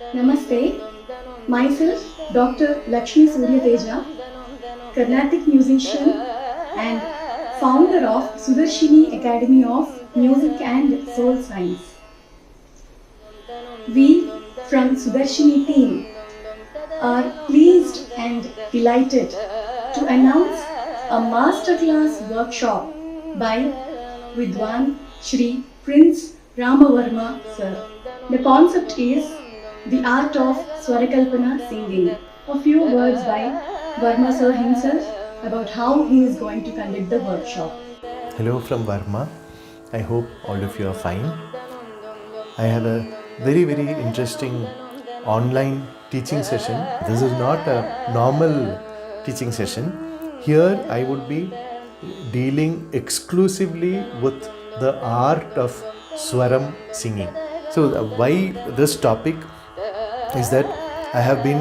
Namaste. Myself, Dr. Lakshmi Suryateja, Carnatic musician and founder of SuDarshini Academy of Music and Soul Science. We from SuDarshini team are pleased and delighted to announce a masterclass workshop by Vidwān Shri Prince Rama Varma sir. The concept is the art of Swarakalpana singing. A few words by Varma sir himself about how he is going to conduct the workshop. Hello from Varma. I hope all of you are fine. I have a very interesting online teaching session. This is not a normal teaching session. Here I would be dealing exclusively with the art of Swaram singing. So why this topic is that I have been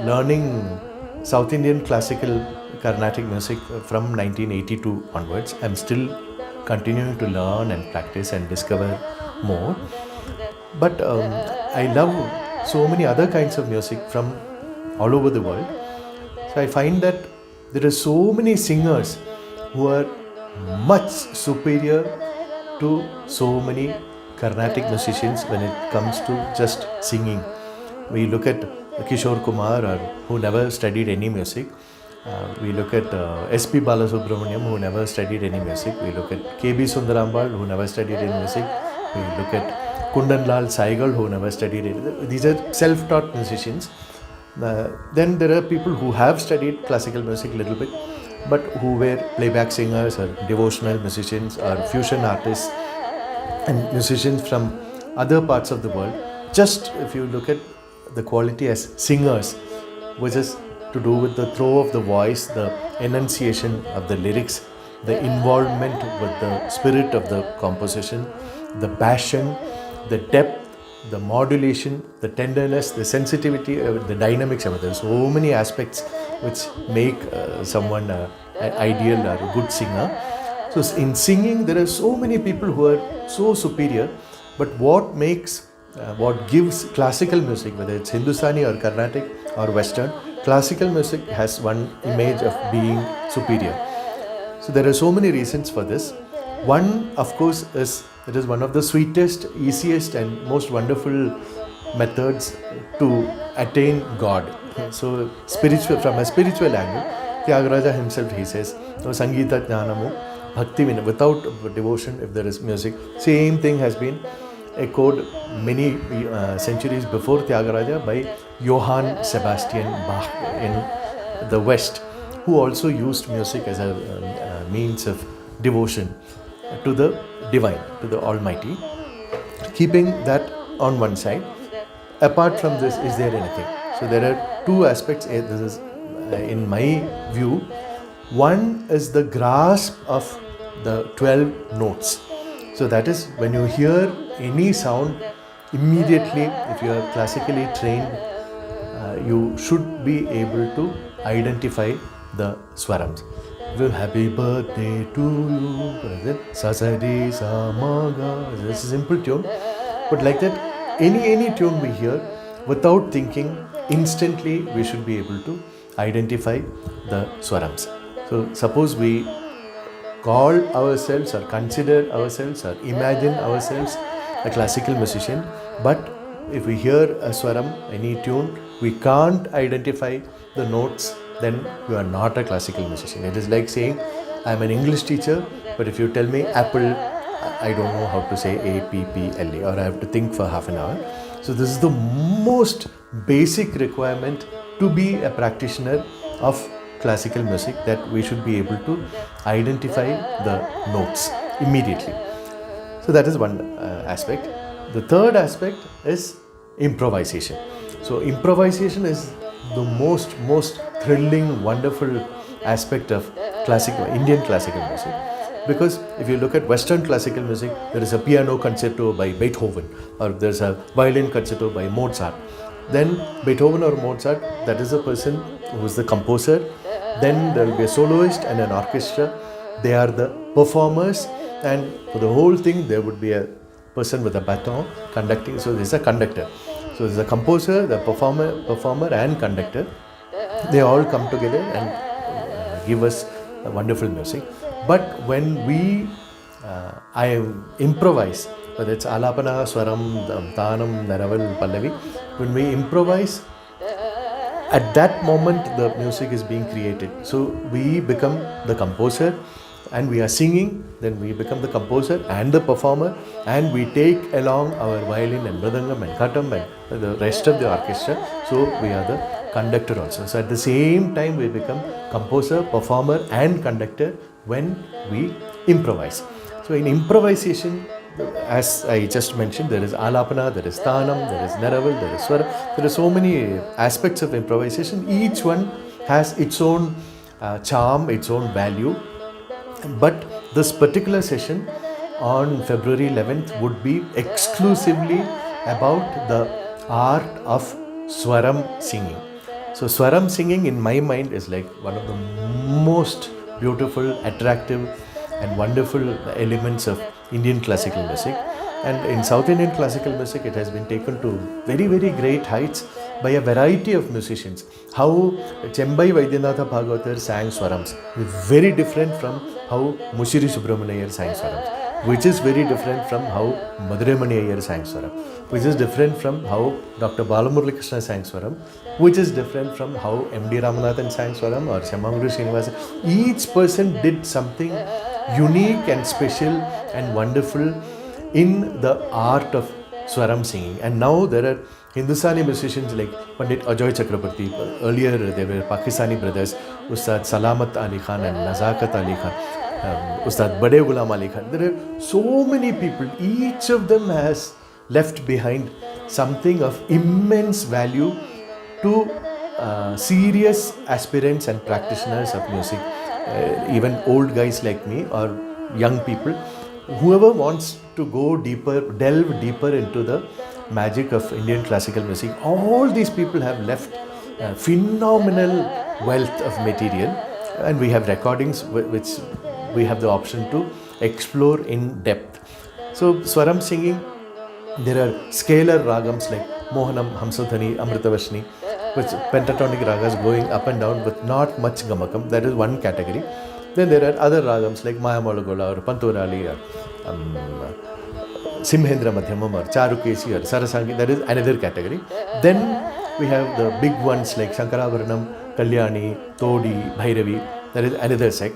learning South Indian classical Carnatic music from 1982 onwards. I'm still continuing to learn and practice and discover more. But I love so many other kinds of music from all over the world. So I find that there are so many singers who are much superior to so many Carnatic musicians when it comes to just singing. We look at Kishore Kumar, who never studied any music. We look at S.P. Balasubramaniam, who never studied any music. We look at K.B. Sundarambal, who never studied any music. We look at Kundan Lal Saigal, who never studied it. These are self-taught musicians. Then there are people who have studied classical music a little bit, but who were playback singers or devotional musicians or fusion artists and musicians from other parts of the world. Just if you look at the quality as singers, which is to do with the throw of the voice, the enunciation of the lyrics, the involvement with the spirit of the composition, the passion, the depth, the modulation, the tenderness, the sensitivity, the dynamics. There are so many aspects which make someone an ideal or a good singer. So in singing, there are so many people who are so superior, but what gives classical music, whether it's Hindustani or Carnatic or Western, classical music has one image of being superior. So there are so many reasons for this. One, of course, is it is one of the sweetest, easiest and most wonderful methods to attain God. So from a spiritual angle, Tyagaraja himself, he says, no Sangeeta Jnanamu, Bhakti without devotion, if there is music. Same thing has been echoed many centuries before Tyagaraja by Johann Sebastian Bach in the West, who also used music as a means of devotion to the divine, to the Almighty. Keeping that on one side, apart from this, is there anything? So there are two aspects. This is, in my view, one is the grasp of the 12 notes. So that is, when you hear any sound, immediately, if you are classically trained, you should be able to identify the swarams. Happy birthday to you, Sasari Samaga. This is a simple tune, but like that, any tune we hear, without thinking, instantly we should be able to identify the swarams. So suppose we call ourselves or consider ourselves or imagine ourselves a classical musician, but if we hear a swaram, any tune, we can't identify the notes, then you are not a classical musician. It is like saying, I am an English teacher, but if you tell me apple, I don't know how to say A-P-P-L-E, or I have to think for half an hour. So this is the most basic requirement to be a practitioner of classical music, that we should be able to identify the notes immediately. So that is one aspect. The third aspect is improvisation. So improvisation is the most thrilling, wonderful aspect of Indian classical music. Because if you look at Western classical music, there is a piano concerto by Beethoven, or there's a violin concerto by Mozart. Then Beethoven or Mozart, that is a person who is the composer. Then there will be a soloist and an orchestra. They are the performers, and for the whole thing there would be a person with a baton conducting. So there is a conductor. So there's a composer, the performer and conductor. They all come together and give us wonderful music. But when I improvise, whether it's alapana, swaram, tanam, naraval, pallavi, when we improvise, at that moment the music is being created. So we become the composer and we are singing, then we become the composer and the performer, and we take along our violin and mridangam and katam and the rest of the orchestra. So we are the conductor also. So at the same time we become composer, performer and conductor when we improvise. So in improvisation, as I just mentioned, there is alapana, there is tanam, there is naraval, there is swara. There are so many aspects of improvisation. Each one has its own charm, its own value. But this particular session on February 11th would be exclusively about the art of swaram singing. So swaram singing in my mind is like one of the most beautiful, attractive and wonderful elements of Indian classical music. And in South Indian classical music, it has been taken to very, very great heights by a variety of musicians. How Chembai Vaidyanatha Bhagavatar sang swarams is very different from how Mushiri Subramaniar sang swarams, which is very different from how Madurai Mani Iyer sang swaram, which is different from how Dr. Balamurali Krishna sang swaram, which is different from how M.D. Ramanathan sang swaram or Shyamanguru Srinivasa. Each person did something unique and special and wonderful in the art of swaram singing. And now there are Hindustani musicians like Pandit Ajoy Chakrabarti. Earlier there were Pakistani brothers, Ustad Salamat Ali Khan and Nazakat Ali Khan, Ustad Bade Ghulam Ali Khan. There are so many people. Each of them has left behind something of immense value to serious aspirants and practitioners of music. Even old guys like me or young people, whoever wants to go deeper, delve deeper into the magic of Indian classical music, all these people have left phenomenal wealth of material, and we have recordings which we have the option to explore in depth. So swaram singing, there are scalar ragams like Mohanam, Hamsadhani, Amritavashni, which pentatonic ragas going up and down with not much gamakam. That is one category. Then there are other ragams like Mayamalagola or Panturali or Simhendra Madhyamam or Charukesi or Sarasangi. That is another category. Then we have the big ones like Shankaravarnam, Kalyani, Todi, Bhairavi. That is another set.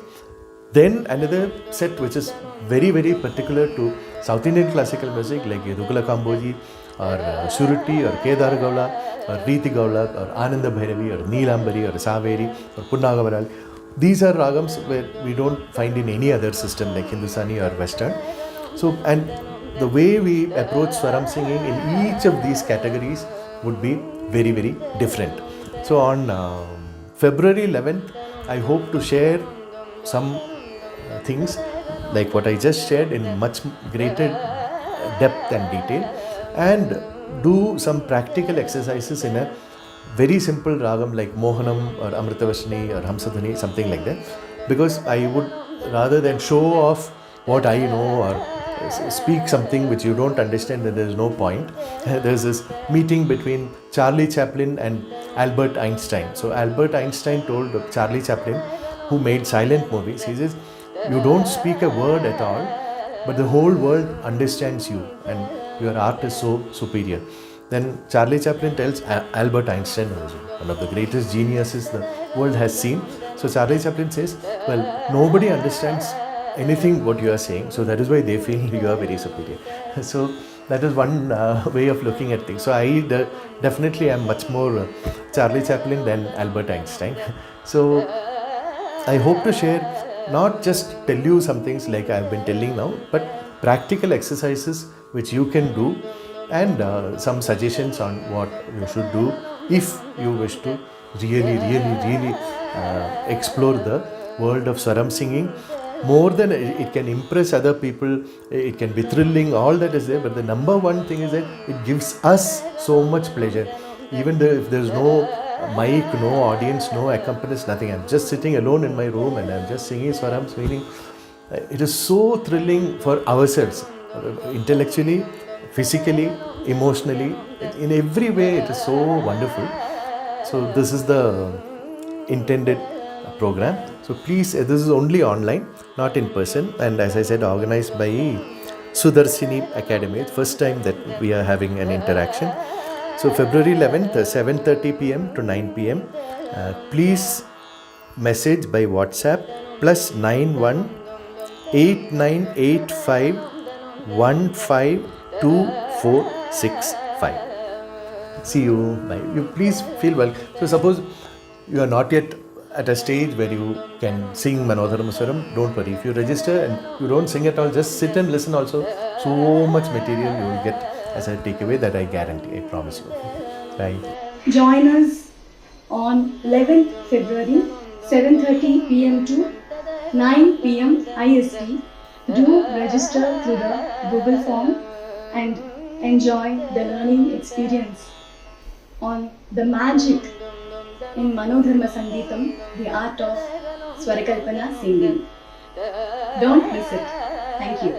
Then another set which is very, very particular to South Indian classical music like Yadukula Kamboji or Suruti or Kedar Gaula or Riti Gaula or Ananda Bhairavi or Neelambari or Saveri or Punnagavaral. These are ragams where we don't find in any other system like Hindustani or Western. So, and the way we approach swaram singing in each of these categories would be very, very different. So on February 11th, I hope to share some things like what I just shared in much greater depth and detail, and do some practical exercises in a very simple ragam like Mohanam or Amritavashni or Hamsadhani, something like that, because I would, rather than show off what I know or speak something which you don't understand, then there is no point. There's this meeting between Charlie Chaplin and Albert Einstein. So Albert Einstein told Charlie Chaplin, who made silent movies, he says, you don't speak a word at all, but the whole world understands you and your art is so superior. Then Charlie Chaplin tells Albert Einstein, who is one of the greatest geniuses the world has seen. So Charlie Chaplin says, well, nobody understands anything what you are saying, so that is why they feel you are very superior. So that is one way of looking at things. So I definitely am much more Charlie Chaplin than Albert Einstein. So I hope to share, not just tell you some things like I have been telling now, but practical exercises which you can do, and some suggestions on what you should do if you wish to really explore the world of swaram singing. More than it can impress other people, it can be thrilling, all that is there, but the number one thing is that it gives us so much pleasure. Even if there is no mic, no audience, no accompanist, nothing, I'm just sitting alone in my room and I'm just singing swarams, meaning it is so thrilling for ourselves, intellectually, physically, emotionally, in every way it is so wonderful. So this is the intended program. So please, this is only online, not in person, and as I said, organized by SuDarshini Academy. It's first time that we are having an interaction. So February 11th, 7:30 p.m. to 9 p.m. Please message by WhatsApp +91 8985 152465. See you. Bye. You please feel well. So suppose you are not yet at a stage where you can sing Manodharma Swaram, don't worry. If you register and you don't sing at all, just sit and listen also. So much material you will get as a takeaway, that I guarantee, I promise you. Bye. Join us on 11th February, 7:30 p.m. to 9 p.m. IST. Do register through the Google form and enjoy the learning experience on the magic in Manodharma Sangeetham, the art of Swarakalpana singing. Don't miss it. Thank you.